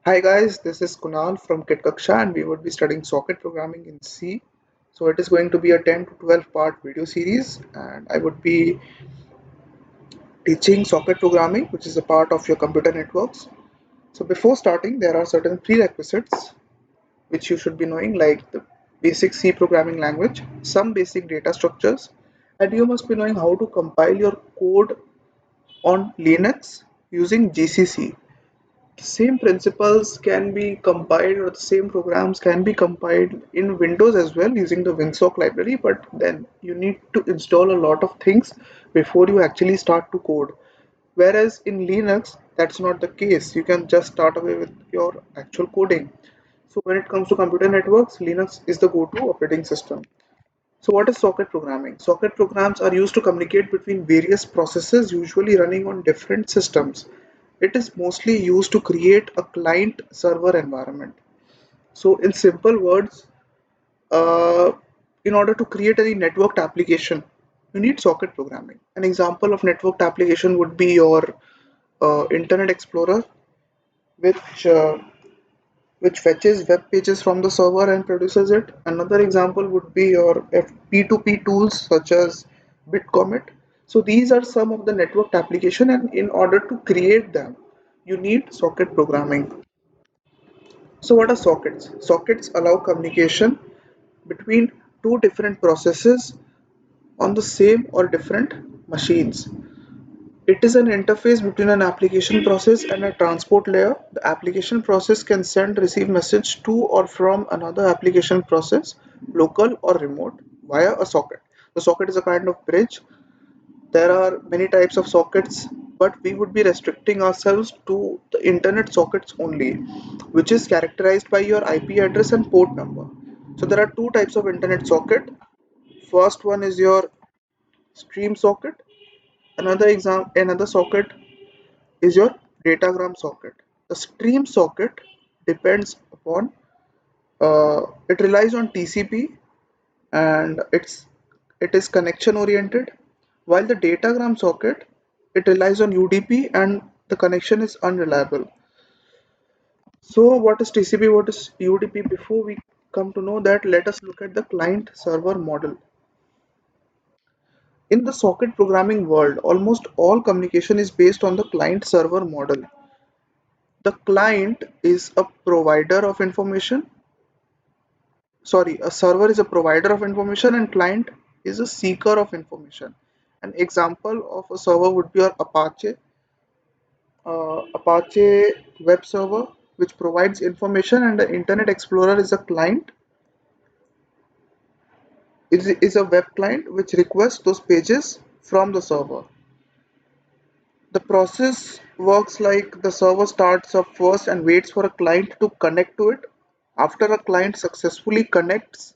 Hi guys, this is Kunal from Kit Kaksha and we would be studying socket programming in C. So it is going to be a 10 to 12 part video series and I would be teaching socket programming which is a part of your computer networks. So before starting there are certain prerequisites which you should be knowing like the basic C programming language, some basic data structures, and you must be knowing how to compile your code on Linux using GCC. Same principles can be compiled or the same programs can be compiled in Windows as well using the WinSock library, but then you need to install a lot of things before you actually start to code. Whereas in Linux, that's not the case. You can just start away with your actual coding. So when it comes to computer networks, Linux is the go-to operating system. So what is socket programming? Socket programs are used to communicate between various processes usually running on different systems. It is mostly used to create a client server environment. So in simple words, uh, in order to create any networked application, you need socket programming. An example of networked application would be your Internet Explorer, which uh, which fetches web pages from the server and produces it. Another example would be your P2P tools such as Bitcomet. So these are some of the networked application, and in order to create them, you need socket programming. So what are sockets? Sockets allow communication between two different processes on the same or different machines. It is an interface between an application process and a transport layer. The application process can send receive message to or from another application process, local or remote, via a socket. The socket is a kind of bridge. There are many types of sockets, but we would be restricting ourselves to the internet sockets only, which is characterized by your IP address and port number. So there are two types of internet socket. First one is your stream socket. Another socket is your datagram socket. The stream socket depends upon it relies on TCP and it is connection oriented, while the datagram socket it relies on UDP and the connection is unreliable. So what is TCP? What is UDP? Before we come to know that, let us look at the client server model. In the socket programming world, almost all communication is based on the client server model. The client is a provider of information. Sorry, a server is a provider of information and client is a seeker of information. An example of a server would be your Apache web server, which provides information, and the Internet Explorer is a client, is a web client which requests those pages from the server. The process works like the server starts up first and waits for a client to connect to it. After a client successfully connects,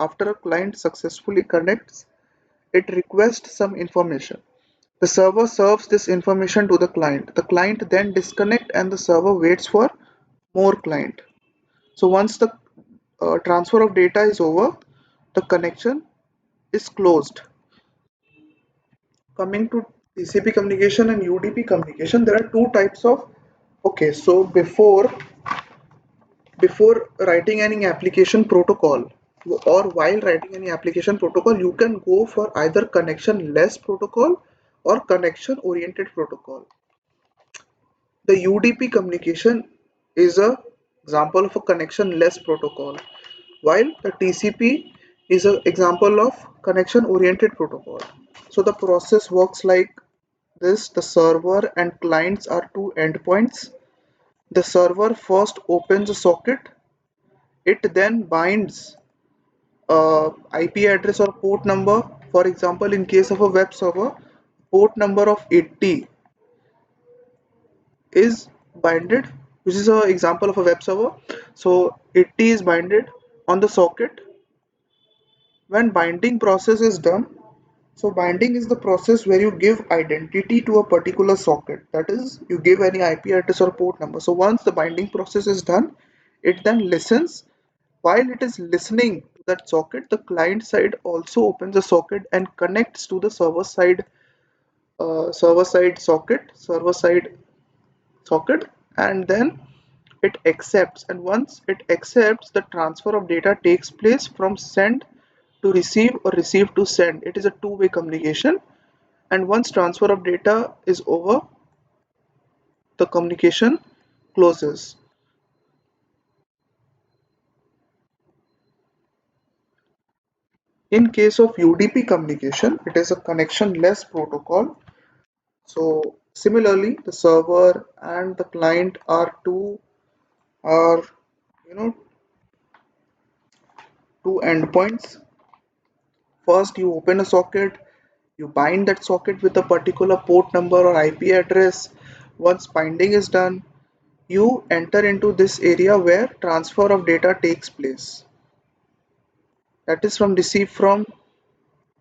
After a client successfully connects, it requests some information. The server serves this information to the client. The client then disconnects and the server waits for more client. So once the transfer of data is over, the connection is closed. Coming to TCP communication and UDP communication, there are two types of. Okay, so before writing any application protocol or while writing any application protocol, you can go for either connection less protocol or connection oriented protocol. The UDP communication is a example of a connection less protocol, while the TCP is an example of connection oriented protocol. So the process works like this: the server and clients are two endpoints. The server first opens a socket, it then binds IP address or port number. For example, in case of a web server, port number of 80 is binded, which is an example of a web server. So 80 is binded on the socket. When binding process is done, so binding is the process where you give identity to a particular socket. That is, you give any IP address or port number. So once the binding process is done, it then listens. While it is listening to that socket, the client side also opens the socket and connects to the server side socket, and then it accepts, and once it accepts, the transfer of data takes place from send to receive or receive to send. It is a two-way communication, and once transfer of data is over, the communication closes. In case of UDP communication, it is a connectionless protocol. So similarly, the server and the client are you know two endpoints. First, you open a socket, you bind that socket with a particular port number or IP address. Once binding is done, you enter into this area where transfer of data takes place. That is from receive from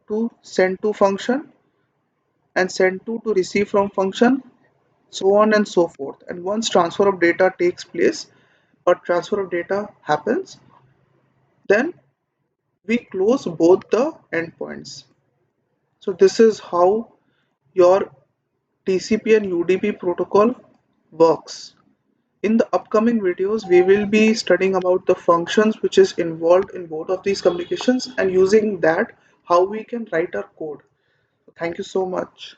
to send to function, and send to receive from function, so on and so forth. And once transfer of data takes place or transfer of data happens, then we close both the endpoints. So this is how your TCP and UDP protocol works. In the upcoming videos, we will be studying about the functions which is involved in both of these communications, and using that how we can write our code. Thank you so much.